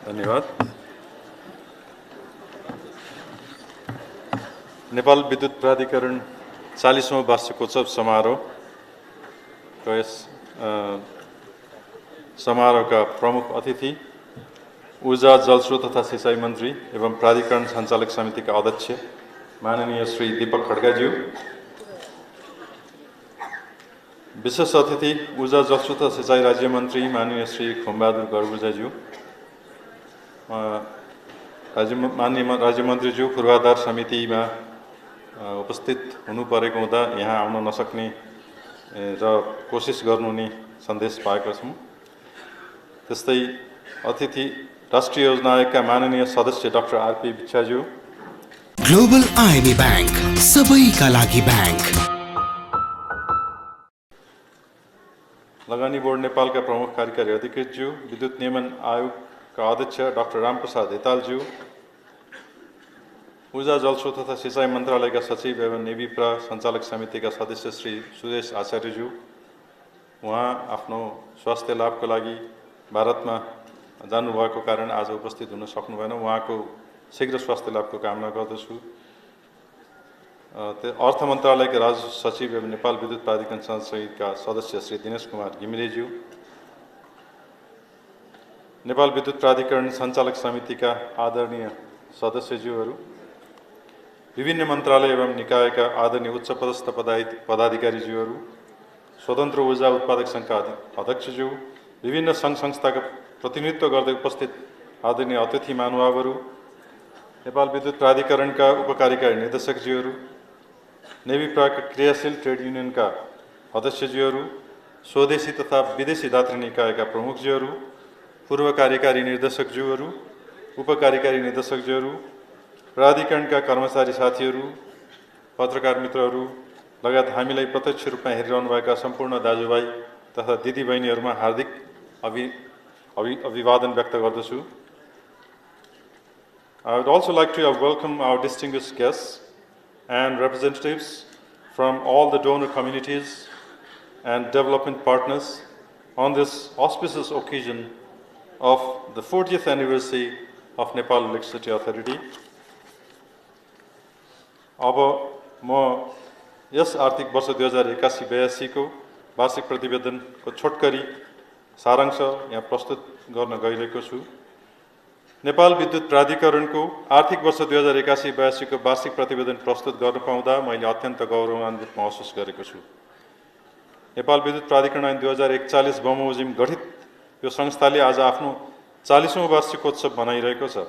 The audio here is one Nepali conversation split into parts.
धन्यवाद। नेपाल विद्युत प्राधिकरण 40औं वार्षिकोत्सव समारोह यस समारोहका प्रमुख अतिथि ऊर्जा जलस्रोत तथा सिंचाई मन्त्री एवं प्राधिकरण सञ्चालक समितिका अध्यक्ष माननीय श्री दीपक खड्काज्यू, विशेष अतिथि ऊर्जा जलस्रोत तथा सिंचाई राज्य मन्त्री माननीय श्री खुमबहादुर गर्बुजाज्यू, माननीय राज्यमन्त्रीज्यू पूर्वाधार समितिमा उपस्थित हुनु परेको हुँदा यहाँ आउन नसक्ने र कोसिस गर्नुहुने सन्देश पाएका छौँ। त्यस्तै अतिथि राष्ट्रिय योजना आयोगका माननीय सदस्य डाक्टर आरपी भिक्षाज्यू, ग्लोबल आईएमई बैंक सबैका लागि बैंक, लगानी बोर्ड नेपालका प्रमुख कार्यकारी अधिकृतज्यू, विद्युत नियमन आयोगका अध्यक्ष डाक्टर रामप्रसाद हितालज्यू, ऊर्जा जलस्रोत तथा सिंचाई मन्त्रालयका सचिव एवं नेविप्रा सञ्चालक समितिका सदस्य श्री सुरेश आचार्यज्यू, उहाँ आफ्नो स्वास्थ्य लाभको लागि भारतमा जानुभएको कारण आज उपस्थित हुन सक्नु भएन। उहाँको शीघ्र स्वास्थ्य लाभको कामना गर्दछु। अर्थ मन्त्रालयका राजस्व सचिव एवं नेपाल विद्युत प्राधिकरण संसदका सदस्य श्री दिनेश कुमार घिमिरेज्यू, नेपाल विद्युत प्राधिकरण सञ्चालक समितिका आदरणीय सदस्यज्यूहरू, विभिन्न मन्त्रालय एवं निकायका आदरणीय उच्च पदस्थ पदाधिकारीज्यूहरू, स्वतन्त्र ऊर्जा उत्पादक सङ्घका अध्यक्षज्यू, विभिन्न सङ्घ संस्थाका प्रतिनिधित्व गर्दै उपस्थित आदरणीय अतिथि महानुभावहरू, नेपाल विद्युत प्राधिकरणका उपकार्यकारी निर्देशकज्यूहरू, नेविप्राका क्रियाशील ट्रेड युनियनका अध्यक्षज्यूहरू, स्वदेशी तथा विदेशी दात्री निकायका प्रमुखज्यूहरू, पूर्व कार्यकारी निर्देशकज्यूहरू, उपकार्यकारी निर्देशकज्यूहरू, प्राधिकरणका कर्मचारी साथीहरू, पत्रकार मित्रहरू लगायत हामीलाई प्रत्यक्ष रूपमा हेरिरहनुभएका सम्पूर्ण दाजुभाइ तथा दिदीबहिनीहरूमा हार्दिक अभिवादन व्यक्त गर्दछु। I would also like to welcome our distinguished guests and representatives from all the donor communities and development partners on this auspicious occasion of the 40th anniversary of Nepal Electricity Authority. अब म यस आर्थिक वर्ष 2081-82 को वार्षिक प्रतिवेदनको छोटकरी सारांश यहाँ प्रस्तुत गर्न गइरहेको छु। नेपाल विद्युत प्राधिकरणको आर्थिक वर्ष 2081-82 को वार्षिक प्रतिवेदन प्रस्तुत गर्न पाउँदा मैले अत्यन्त गौरवान्वित महसुस गरेको छु। नेपाल विद्युत प्राधिकरण ऐन 2041 बमोजिम गठित यो संस्थाले आज आफ्नो 40औं वार्षिकोत्सव मनाइरहेको छ।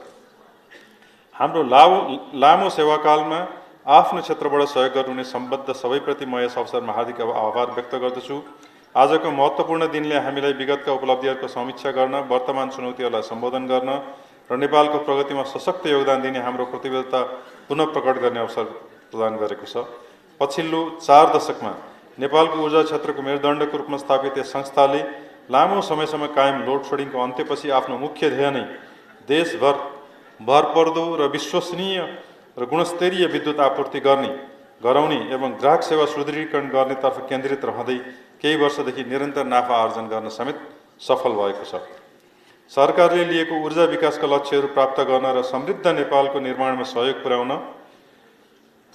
हाम्रो लामो सेवाकालमा आफ्नो क्षेत्रबाट सहयोग गर्नुहुने सम्बद्ध सबैप्रति म यस अवसरमा हार्दिक आभार व्यक्त गर्दछु। आजको महत्त्वपूर्ण दिनले हामीलाई विगतका उपलब्धिहरूको समीक्षा गर्न, वर्तमान चुनौतीहरूलाई सम्बोधन गर्न र नेपालको प्रगतिमा सशक्त योगदान दिने हाम्रो प्रतिबद्धता पुनः प्रकट गर्ने अवसर प्रदान गरेको छ। पछिल्लो 4 दशकमा नेपालको ऊर्जा क्षेत्रको मेरुदण्डको रूपमा स्थापित यस संस्थाले लामो समयसम्म कायम लोड सेडिङको अन्त्यपछि आफ्नो मुख्य ध्येय नै देशभर भरपर्दो र विश्वसनीय र गुणस्तरीय विद्युत आपूर्ति गराउने एवं ग्राहक सेवा सुदृढीकरण गर्नेतर्फ केन्द्रित रहँदै केही वर्षदेखि निरन्तर नाफा आर्जन गर्न समेत सफल भएको छ। सरकारले लिएको ऊर्जा विकासका लक्ष्यहरू प्राप्त गर्न र समृद्ध नेपालको निर्माणमा सहयोग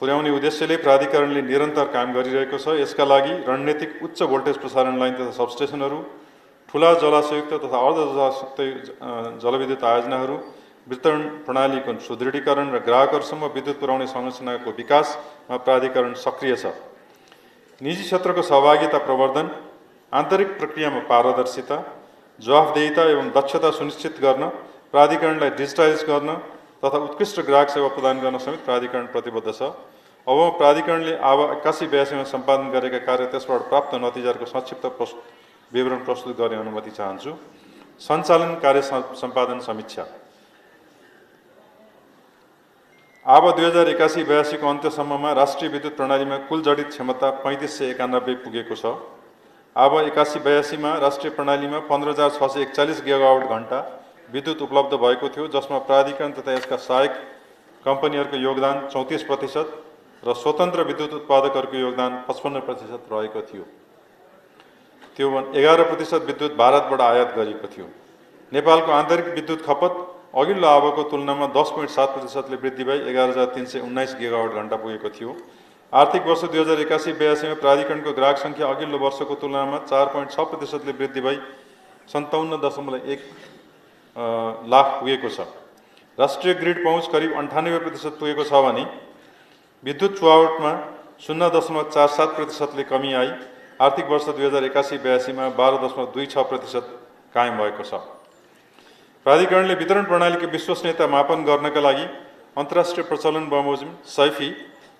पुर्याउने उद्देश्यले प्राधिकरणले निरन्तर काम गरिरहेको छ। यसका लागि रणनीतिक उच्च भोल्टेज प्रसारण लाइन तथा सबस्टेसनहरू, ठुला जलाशयुक्त तथा अर्ध जलाशयुक्त जलविद्युत आयोजनाहरू, वितरण प्रणालीको सुदृढीकरण र ग्राहकहरूसम्म विद्युत पुर्याउने संरचनाको विकासमा प्राधिकरण सक्रिय छ। निजी क्षेत्रको सहभागिता प्रवर्धन, आन्तरिक प्रक्रियामा पारदर्शिता, जवाफदेहिता एवं दक्षता सुनिश्चित गर्न, प्राधिकरणलाई डिजिटाइज गर्न तथा उत्कृष्ट ग्राहक सेवा प्रदान गर्न समेत प्राधिकरण प्रतिबद्ध छ। अब प्राधिकरणले 81-82 मा सम्पादन गरेका कार्य त्यसबाट प्राप्त नतिजाहरूको संक्षिप्त विवरण प्रस्तुत गर्ने अनुमति चाहन्छु। सञ्चालन कार्य सम्पादन समीक्षा। अब 2081-82 को अन्त्यसम्ममा राष्ट्रिय विद्युत प्रणालीमा कुल जडित क्षमता 3591 पुगेको छ। अब 81-82 मा राष्ट्रिय प्रणालीमा 15641 गिगावाट घण्टा विद्युत उपलब्ध भएको थियो, जसमा प्राधिकरण तथा यसका सहायक कम्पनीहरूको योगदान 34% र स्वतन्त्र विद्युत उत्पादकहरूको योगदान 55% रहेको थियो। त्यो 11% विद्युत भारतबाट आयात गरिएको थियो। नेपालको आन्तरिक विद्युत खपत अघिल्लो आवको तुलनामा 10.7% वृद्धि भई 11,319 गिगावाट घण्टा पुगेको थियो। आर्थिक वर्ष 2081-82 में प्राधिकरणको ग्राहक संख्या अघिल्लो वर्षको तुलनामा 4.6% वृद्धि भई 57.1 लाख पुगेको छ। राष्ट्रिय ग्रिड पहुँच करिब 98% पुगेको छ भने विद्युत चुहावटमा 0.47% ले कमी आई। आर्थिक वर्ष 2081-82 में 12.26% कायम भएको छ। प्राधिकरणले वितरण प्रणालीको विश्वसनीयता मापन गर्नका लागि अन्तर्राष्ट्रिय प्रचलन बमोजिम SAIFI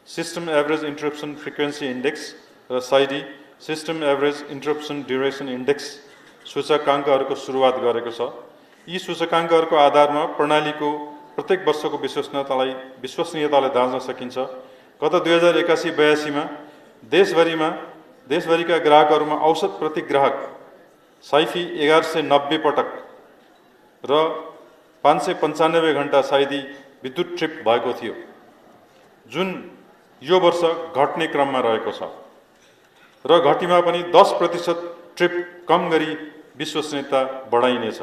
system average interruption frequency index र SAIDI system average interruption duration index सूचकाङ्कहरूको सुरुवात गरेको छ। यी सूचकाङ्कहरूको आधारमा प्रणालीको प्रत्येक वर्षको विश्वसनीयतालाई जाँच्न सकिन्छ। गत 2081-82 में देशभरिका ग्राहकहरूमा औसत प्रति ग्राहक SAIFI 1190 पटक र 595 घण्टा SAIDI विद्युत ट्रिप भएको थियो, जुन यो वर्ष घट्ने क्रममा रहेको छ र घटीमा पनि 10% ट्रिप कम गरी विश्वसनीयता बढाइनेछ।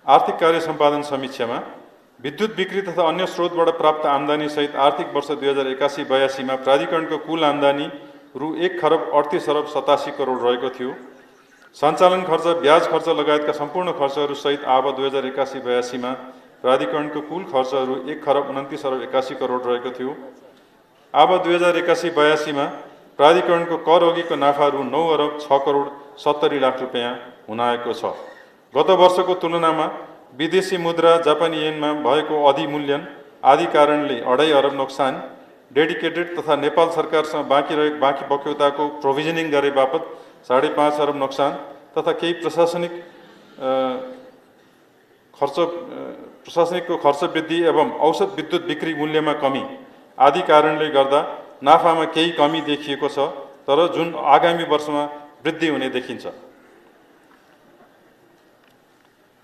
आर्थिक कार्य सम्पादन समीक्षामा विद्युत बिक्री तथा अन्य स्रोतबाट प्राप्त आम्दानी सहित आर्थिक वर्ष 2081-82 में प्राधिकरणको कुल आम्दानी रु 1,38,87 करोड रहेको थियो। सञ्चालन खर्च, ब्याज खर्च लगायतका सम्पूर्ण खर्चहरू सहित आव 2081-82 में प्राधिकरणको कुल खर्च रु 1,29,81 करोड रहेको थियो। आव 2081-82 में प्राधिकरणको कर अघिको नाफा रु 9,06,70 लाख रुपियाँ हुन आएको छ। गत वर्षको तुलनामा विदेशी मुद्रा जापानी येनमा भएको अधिमूल्यन आदि कारणले 2.5 अरब नोक्सान, डेडिकेटेड तथा नेपाल सरकारसँग बाँकी बक्यौताको प्रोभिजनिङ गरे बापत 5.5 अरब नोक्सान तथा केही प्रशासनिकको खर्च वृद्धि एवं औसत विद्युत बिक्री मूल्यमा कमी आदि कारणले गर्दा नाफामा केही कमी देखिएको छ, तर जुन आगामी वर्षमा वृद्धि हुने देखिन्छ।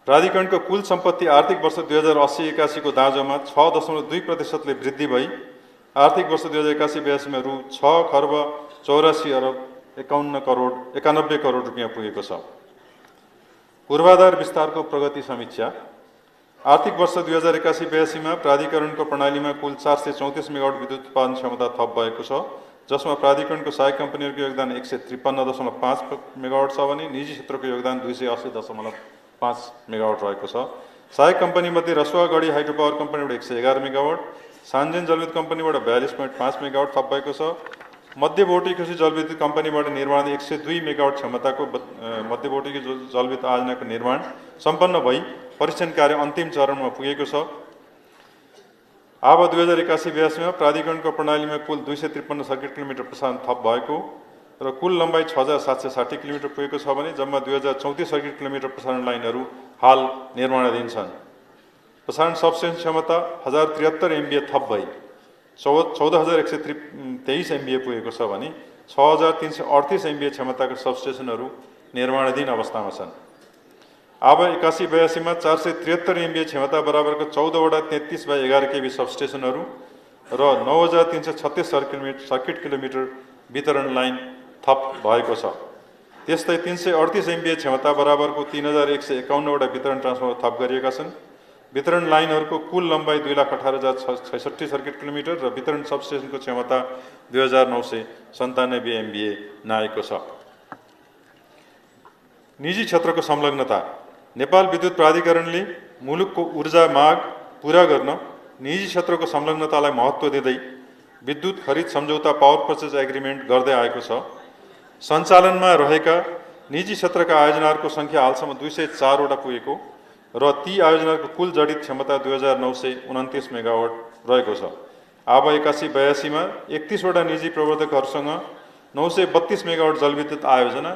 प्राधिकरणको कुल सम्पत्ति आर्थिक वर्ष 2080-81 को दाँजोमा 6.2% ले वृद्धि भई आर्थिक वर्ष 2081-82 में रु 6,84,51 करोड रुपियाँ पुगेको छ। पूर्वाधार विस्तारको प्रगति समीक्षा। आर्थिक वर्ष 2081-82 में प्राधिकरणको प्रणालीमा कुल 434 मेगावाट विद्युत उत्पादन क्षमता थप भएको छ, जसमा प्राधिकरणको सहायक कम्पनीहरूको योगदान 153.5 मेगावाट छ भने निजी क्षेत्रको योगदान 280.5 मेगावाट रहेको छ। सहायक कम्पनीमध्ये रसुवागढी हाइड्रो पावर कम्पनीबाट 111 मेगावाट, सान्जेन जलविद्युत कम्पनीबाट 42.5 मेगावाट थप भएको छ। मध्यवर्ती कृषि जलविद्युत कम्पनीबाट निर्माण 102 मेगावाट क्षमताको मध्यवर्ती जलविद्युत आयोजनाको निर्माण सम्पन्न भई परीक्षण कार्य अन्तिम चरणमा पुगेको छ। आव 2081-82 में प्राधिकरणको प्रणालीमा कुल 253 सर्किट किलोमिटर प्रसारण थप भएको र कुल लम्बाइ 6,760 किलोमिटर पुगेको छ भने जम्मा 2034 सर्किट किलोमिटर प्रसारण लाइनहरू हाल निर्माणाधीन छन्। प्रसारण सबस्टेसन क्षमता 1073 MVA थप भई 14,123 MVA पुगेको छ भने 6,338 MVA क्षमताका सबस्टेसनहरू निर्माणाधीन अवस्थामा छन्। आव 81-82 में 473 MVA क्षमता बराबरको 14वटा 33/11 kV सबस्टेसनहरू र 9,336 सर्किट किलोमिटर वितरण लाइन थप भएको छ। त्यस्तै 338 MVA क्षमता बराबरको 3,151 वटा वितरण ट्रान्सफर्मर थप गरिएका छन्। वितरण लाइनहरूको कुल लम्बाइ 2,18,066 सर्किट किलोमिटर र वितरण सबस्टेसनको क्षमता 2,997 MVA नाएको छ। निजी क्षेत्रको संलग्नता। नेपाल विद्युत प्राधिकरणले मुलुकको ऊर्जा माग पूरा गर्न निजी क्षेत्रको संलग्नतालाई महत्त्व दिँदै विद्युत खरिद सम्झौता पावर पर्चेज एग्रिमेन्ट गर्दै आएको छ। सञ्चालनमा रहेका निजी क्षेत्रका आयोजनाहरूको सङ्ख्या हालसम्म 204 वटा पुगेको र ती आयोजनाको कुल जडित क्षमता 2,929 मेगावाट रहेको छ। आव 81-82 में 31 वटा निजी प्रवर्धकहरूसँग 932 मेगावाट जलविद्युत आयोजना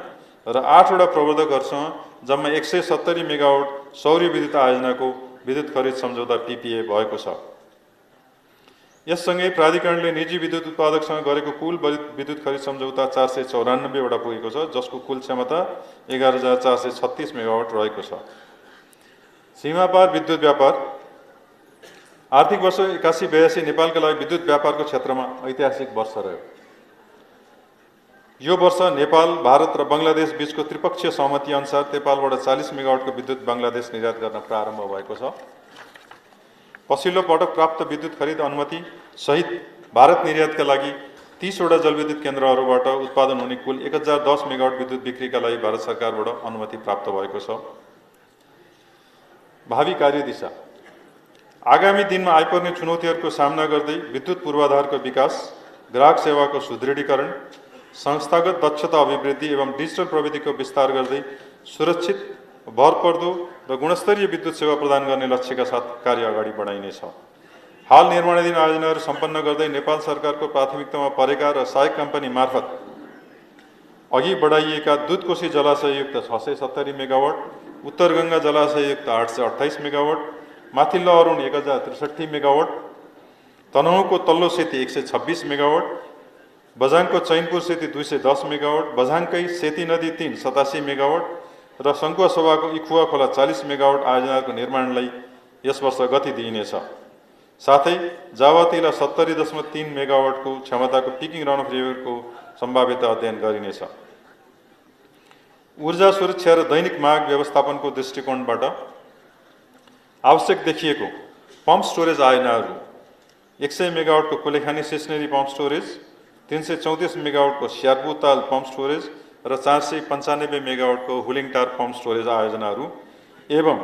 र 8 वटा प्रवर्धकहरूसँग जम्मा 170 मेगावाट सौर्य विद्युत आयोजनाको विद्युत खरिद सम्झौता PPA भएको छ। यससँगै प्राधिकरणले निजी विद्युत उत्पादकसँग गरेको कुल विद्युत खरिद सम्झौता 494 वटा पुगेको छ, जसको कुल क्षमता 11,436 मेगावाट रहेको छ। सीमापार विद्युत व्यापार। आर्थिक वर्ष 81-82 नेपालका लागि विद्युत व्यापारको क्षेत्रमा ऐतिहासिक वर्ष रह्यो। यो वर्ष नेपाल, भारत र बङ्गलादेश बीचको त्रिपक्षीय सहमति अनुसार नेपालबाट 40 मेगावाटको विद्युत बङ्गलादेश निर्यात गर्न प्रारम्भ भएको छ। पछिल्लो पटक प्राप्त विद्युत खरिद अनुमति सहित भारत निर्यातका लागि 30 वटा जलविद्युत केन्द्रहरूबाट उत्पादन हुने कुल 1010 मेगावाट विद्युत बिक्रीका लागि भारत सरकारबाट अनुमति प्राप्त भएको छ। भावी कार्यदिशा। आगामी दिनमा आइपर्ने चुनौतीहरूको सामना गर्दै विद्युत पूर्वाधारको विकास, ग्राहक सेवाको सुदृढीकरण, संस्थागत दक्षता अभिवृद्धि एवं डिजिटल प्रविधिको विस्तार गर्दै सुरक्षित, भरपर्दो र गुणस्तरीय विद्युत सेवा प्रदान गर्ने लक्ष्यका साथ कार्य अगाडि बढाइनेछ। हाल निर्माणाधीन आयोजनाहरू सम्पन्न गर्दै नेपाल सरकारको प्राथमिकतामा परेका र सहायक कम्पनी मार्फत अघि बढाइएका दुधकोशी जलाशययुक्त 670 मेगावाट, उत्तर गङ्गा जलाशययुक्त 828 मेगावाट, माथिल्लो अरुण 1063 मेगावाट, तनहुँको तल्लो सेती 126 मेगावाट, बझाङको चैनपुर सेती 210 मेगावाट, बझाङकै सेती नदी 3 87 मेगावाट र सङ्खुवा सभाको इखुवा खोला 40 मेगावाट आयोजनाको निर्माणलाई यस वर्ष गति दिइनेछ। साथै जावातिला 70.3 मेगावाटको क्षमताको पिकिङ रन अफ रिभरको सम्भाव्यता अध्ययन गरिनेछ। ऊर्जा सुरक्षा र दैनिक माग व्यवस्थापनको दृष्टिकोणबाट आवश्यक देखिएको पम्प स्टोरेज आयोजनाहरू 100 मेगावाटको कुलेखानी स्टेसनरी पम्प स्टोरेज, 334 मेगावाटको स्यार्पुताल पम्प स्टोरेज र 495 मेगावाटको हुलिङटार पम्प स्टोरेज आयोजनाहरू एवं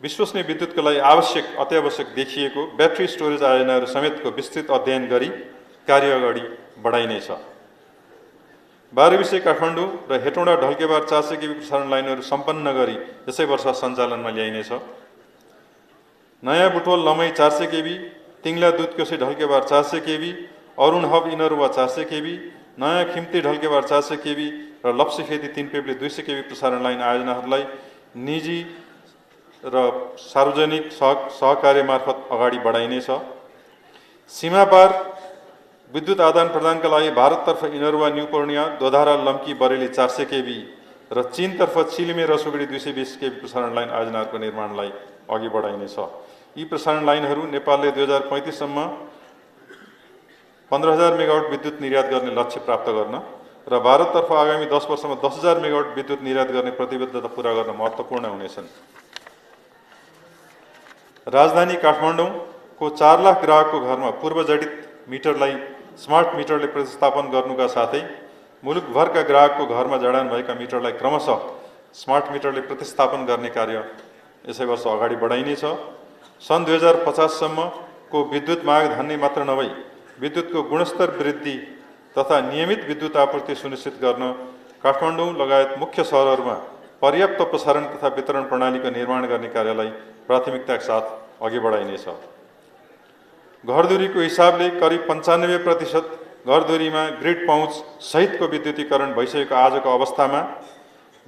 विश्वसनीय विद्युतका लागि आवश्यक अत्यावश्यक देखिएको ब्याट्री स्टोरेज आयोजनाहरू समेतको विस्तृत अध्ययन गरी कार्य अगाडि बढाइनेछ। 12 विषय काठमाडौँ र हेटौँडा ढल्केबार 400 केबी प्रसारण लाइनहरू सम्पन्न गरी यसै वर्ष सञ्चालनमा ल्याइनेछ। नयाँ Butwal Lamahi 400 KV, Tingla Dudhkoshi Dhalkebar 400 KV, Arun hub Inaruwa 400 KV, नयाँ खिम्ती ढल्केबार 400 केबी र लप्सीखेती 3 पेब्ले 200 केबी प्रसारण लाइन आयोजनाहरूलाई निजी र सार्वजनिक सहकार्य मार्फत अगाडि बढाइनेछ। सीमापार विद्युत आदान प्रदानका लागि भारततर्फ इनरुवा न्युपोर्निया, दोधारा लम्की बरेली 400 केबी र चीनतर्फ चिलिमे रसुगढी 220 केबी प्रसारण लाइन आयोजनाहरूको निर्माणलाई अघि बढाइनेछ। यी प्रसारण लाइनहरू नेपालले 2035 सम्म 15,000 मेगावाट विद्युत निर्यात गर्ने लक्ष्य प्राप्त गर्न र भारततर्फ आगामी 10 वर्षमा 10,000 मेगावाट विद्युत निर्यात गर्ने प्रतिबद्धता पूरा गर्न महत्त्वपूर्ण हुनेछन्। राजधानी काठमाडौँको 4 लाख ग्राहकको घरमा पूर्वजडित मिटरलाई स्मार्ट मिटरले प्रतिस्थापन गर्नुका साथै मुलुकभरका ग्राहकको घरमा जडान भएका मिटरलाई क्रमशः स्मार्ट मिटरले प्रतिस्थापन गर्ने कार्य यसै वर्ष अगाडि बढाइनेछ। सन् 2050 सम्मको विद्युत माग धान्ने मात्र नभई विद्युतको गुणस्तर वृद्धि तथा नियमित विद्युत आपूर्ति सुनिश्चित गर्न काठमाडौँ लगायत मुख्य सहरहरूमा पर्याप्त प्रसारण तथा वितरण प्रणालीको निर्माण गर्ने कार्यलाई प्राथमिकताका साथ अघि बढाइनेछ। घरधुरीको हिसाबले करिब 95% घरधुरीमा ग्रिड पहुँच सहितको विद्युतीकरण भइसकेको आजको अवस्थामा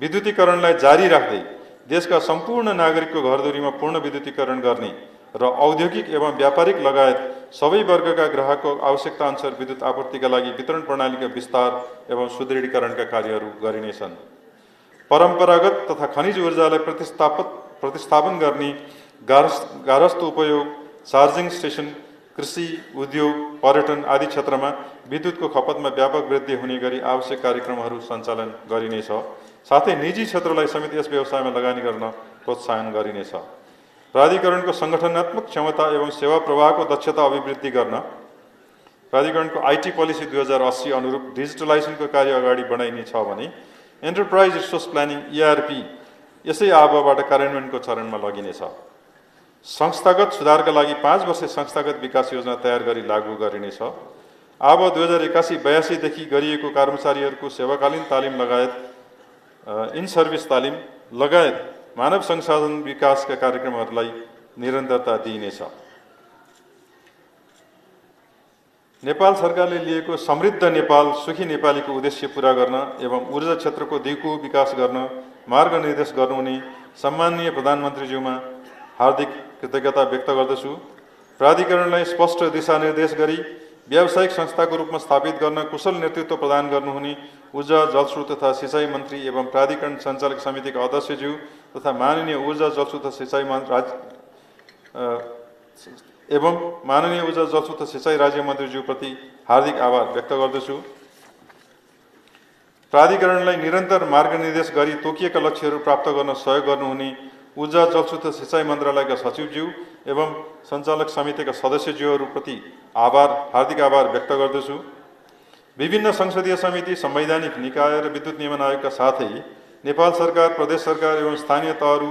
विद्युतीकरणलाई जारी राख्दै देशका सम्पूर्ण नागरिकको घरधुरीमा पूर्ण विद्युतीकरण गर्ने र औद्योगिक एवं व्यापारिक लगायत सबै वर्गका ग्राहकको आवश्यकता अनुसार विद्युत आपूर्तिका लागि वितरण प्रणालीका विस्तार एवं सुदृढीकरणका कार्यहरू गरिनेछन्। परम्परागत तथा खनिज ऊर्जालाई प्रतिस्थापन गर्ने गारस्थ उपयोग, चार्जिङ स्टेसन, कृषि, उद्योग, पर्यटन आदि क्षेत्रमा विद्युतको खपतमा व्यापक वृद्धि हुने गरी आवश्यक कार्यक्रमहरू सञ्चालन गरिनेछ। साथै निजी क्षेत्रलाई समेत यस व्यवसायमा लगानी गर्न प्रोत्साहन गरिनेछ। प्राधिकरणको सङ्गठनात्मक क्षमता एवं सेवा प्रवाहको दक्षता अभिवृद्धि गर्न प्राधिकरणको आइटी पोलिसी 2080 अनुरूप डिजिटलाइजेसनको कार्य अगाडि बढाइनेछ भने एन्टरप्राइज रिसोर्स प्लानिङ ERP यसै आबोबाट कार्यान्वयनको चरणमा लगिनेछ। संस्थागत सुधारका लागि 5 वर्षे संस्थागत विकास योजना तयार गरी लागू गरिनेछ। अब 2081-82 देखि गरिएको कर्मचारीहरूको सेवाकालीन तालिम लगायत इन सर्भिस तालिम लगायत मानव संसाधन विकासका कार्यक्रमहरूलाई निरन्तरता दिइनेछ। नेपाल सरकारले लिएको समृद्ध नेपाल सुखी नेपालीको उद्देश्य पूरा गर्न एवं ऊर्जा क्षेत्रको दिगो विकास गर्न मार्ग निर्देश गर्नुहुने सम्माननीय प्रधानमन्त्रीज्यूमा हार्दिक कृतज्ञता व्यक्त गर्दछु। प्राधिकरणलाई स्पष्ट दिशानिर्देश गरी व्यावसायिक संस्थाको रूपमा स्थापित गर्न कुशल नेतृत्व प्रदान गर्नुहुने ऊर्जा जलस्रोत तथा सिँचाइ मन्त्री एवं प्राधिकरण सञ्चालक समितिका अध्यक्षज्यू तथा माननीय ऊर्जा जलस्रोत सिँचाइ राज्य मन्त्रीज्यूप्रति हार्दिक आभार व्यक्त गर्दछु। प्राधिकरणलाई निरन्तर मार्गनिर्देश गरी तोकिएका लक्ष्यहरू प्राप्त गर्न सहयोग गर्नुहुने ऊर्जा जलस्रोत सिँचाइ मन्त्रालयका सचिवज्यू एवं सञ्चालक समितिका सदस्यज्यूहरूप्रति हार्दिक आभार व्यक्त गर्दछु। विभिन्न संसदीय समिति, संवैधानिक निकाय र विद्युत नियमन आयोगका साथै नेपाल सरकार, प्रदेश सरकार एवं स्थानीय तहहरू,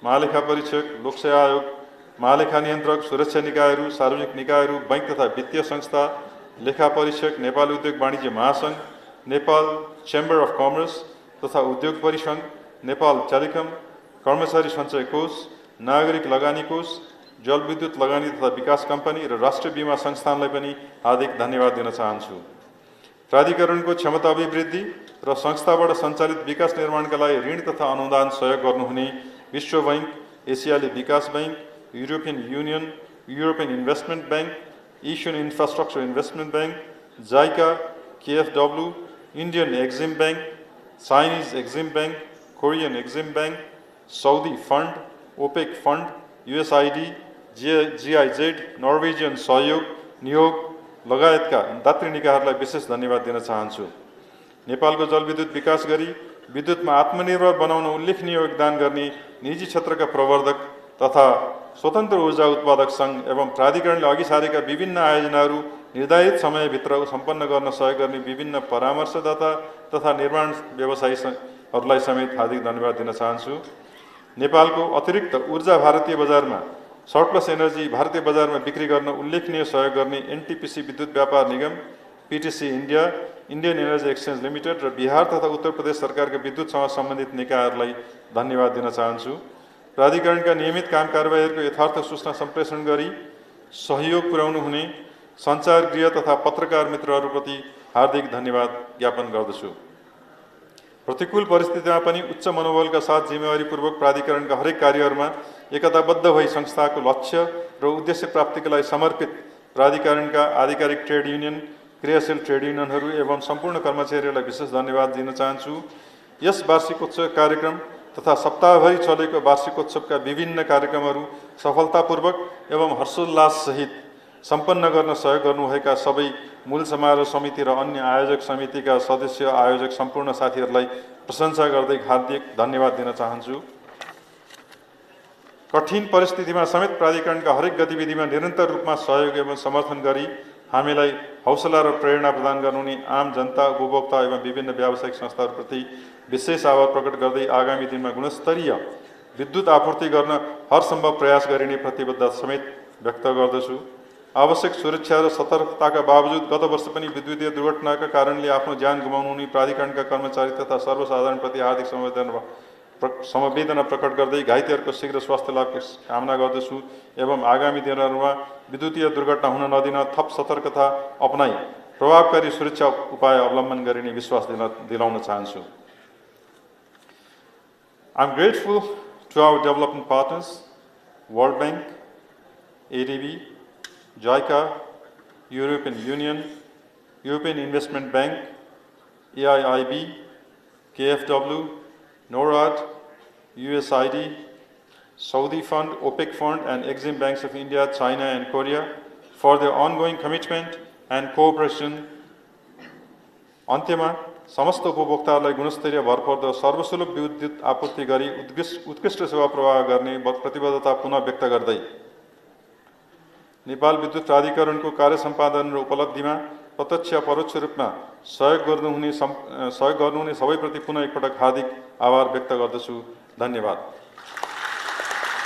महालेखा परीक्षक, लोकसेवा आयोग, महालेखा नियन्त्रक, सुरक्षा निकायहरू, सार्वजनिक निकायहरू, बैंक तथा वित्तीय संस्था, लेखा परीक्षक, नेपाल उद्योग वाणिज्य महासङ्घ, नेपाल चेम्बर अफ कमर्स तथा उद्योग परिसङ्घ, नेपाल टेलिकम, कर्मचारी सञ्चय कोष, नागरिक लगानी कोष, जलविद्युत लगानी तथा विकास कम्पनी र राष्ट्रिय बीमा संस्थानलाई पनि हार्दिक धन्यवाद दिन चाहन्छु। प्राधिकरणको क्षमता अभिवृद्धि र संस्थाबाट सञ्चालित विकास निर्माणका लागि ऋण तथा अनुदान सहयोग गर्नुहुने विश्व बैंक, एसियाली विकास bank, European union, European investment bank, Asian infrastructure investment bank, JICA, KFW, Indian Exim bank, Chinese Exim bank, Korean Exim bank, Saudi fund, OPEC fund, USAID, GIZ, Norwegian सहयोग, नियोग लगायतका दात्री निकायहरूलाई विशेष धन्यवाद दिन चाहन्छु। नेपालको जलविद्युत विकास गरी विद्युतमा आत्मनिर्भर बनाउन उल्लेखनीय योगदान गर्ने निजी क्षेत्रका प्रवर्धक तथा स्वतन्त्र ऊर्जा उत्पादक सङ्घ एवं प्राधिकरणले अघि सारेका विभिन्न आयोजनाहरू निर्धारित समयभित्र सम्पन्न गर्न सहयोग गर्ने विभिन्न परामर्शदाता तथा निर्माण व्यवसायीहरूलाई समेत हार्दिक धन्यवाद दिन चाहन्छु। नेपालको अतिरिक्त ऊर्जा भारतीय बजारमा सर्प्लस एनर्जी भारतीय बजारमा बिक्री गर्न उल्लेखनीय सहयोग गर्ने NTPC विद्युत व्यापार निगम, PTC India, Indian energy exchange limited र बिहार तथा उत्तर प्रदेश सरकारका विद्युतसँग सम्बन्धित निकायहरूलाई धन्यवाद दिन चाहन्छु। प्राधिकरणका नियमित काम कारबाहीहरूको यथार्थ सूचना सम्प्रेषण गरी सहयोग पुर्याउनु हुने सञ्चारगृह तथा पत्रकार मित्रहरूप्रति हार्दिक धन्यवाद ज्ञापन गर्दछु। प्रतिकूल परिस्थितिमा पनि उच्च मनोबलका साथ जिम्मेवारीपूर्वक प्राधिकरणका हरेक कार्यहरूमा एकताबद्ध भई संस्थाको लक्ष्य र उद्देश्य प्राप्तिका लागि समर्पित प्राधिकरणका आधिकारिक ट्रेड युनियन, क्रियाशील ट्रेड युनियनहरू एवं सम्पूर्ण कर्मचारीहरूलाई विशेष धन्यवाद दिन चाहन्छु। यस वार्षिकोत्सव कार्यक्रम तथा सप्ताहभरि चलेको वार्षिकोत्सवका विभिन्न कार्यक्रमहरू सफलतापूर्वक एवं हर्षोल्लाससहित सम्पन्न गर्न सहयोग गर्नुभएका सबै मूल समारोह समिति र अन्य आयोजक समितिका सदस्य, आयोजक सम्पूर्ण साथीहरूलाई प्रशंसा गर्दै हार्दिक धन्यवाद दिन चाहन्छु। कठिन परिस्थितिमा समेत प्राधिकरणका हरेक गतिविधिमा निरन्तर रूपमा सहयोग एवं समर्थन गरी हामीलाई हौसला र प्रेरणा प्रदान गर्नुहुने आम जनता, उपभोक्ता एवं विभिन्न व्यावसायिक संस्थाहरूप्रति विशेष आभार प्रकट गर्दै आगामी दिनमा गुणस्तरीय विद्युत आपूर्ति गर्न हरसम्भव प्रयास गरिने प्रतिबद्धता समेत व्यक्त गर्दछु। आवश्यक सुरक्षा र सतर्कताका बावजुद गत वर्ष पनि विद्युतीय दुर्घटनाका कारणले आफ्नो ज्यान गुमाउनुहुने प्राधिकरणका कर्मचारी तथा सर्वसाधारणप्रति हार्दिक समवेदना प्रकट गर्दै घाइतेहरूको शीघ्र स्वास्थ्य लाभको कामना गर्दछु एवं आगामी दिनहरूमा विद्युतीय दुर्घटना हुन नदिन थप सतर्कता अपनाई प्रभावकारी सुरक्षा उपाय अवलम्बन गरिने विश्वास दिलाउन चाहन्छु। I am grateful to our development partners, World Bank, ADB, JICA, European Union, European Investment Bank, AIIB, KFW, NORAD, USAID, Saudi Fund, OPEC Fund, and Exim Banks of India, China, and Korea for their ongoing commitment and cooperation. अन्त्यमा समस्त उपभोक्ताहरूलाई गुणस्तरीय भरपर्दो सर्वसुलभ विद्युत आपूर्ति गरी उत्कृष्ट सेवा प्रवाह गर्ने प्रतिबद्धता पुनः व्यक्त गर्दै नेपाल विद्युत प्राधिकरणको कार्य सम्पादन र उपलब्धिमा प्रत्यक्ष परोक्ष रूपमा सहयोग गर्नुहुने सबैप्रति पुनः एकपटक हार्दिक आभार व्यक्त गर्दछु। धन्यवाद।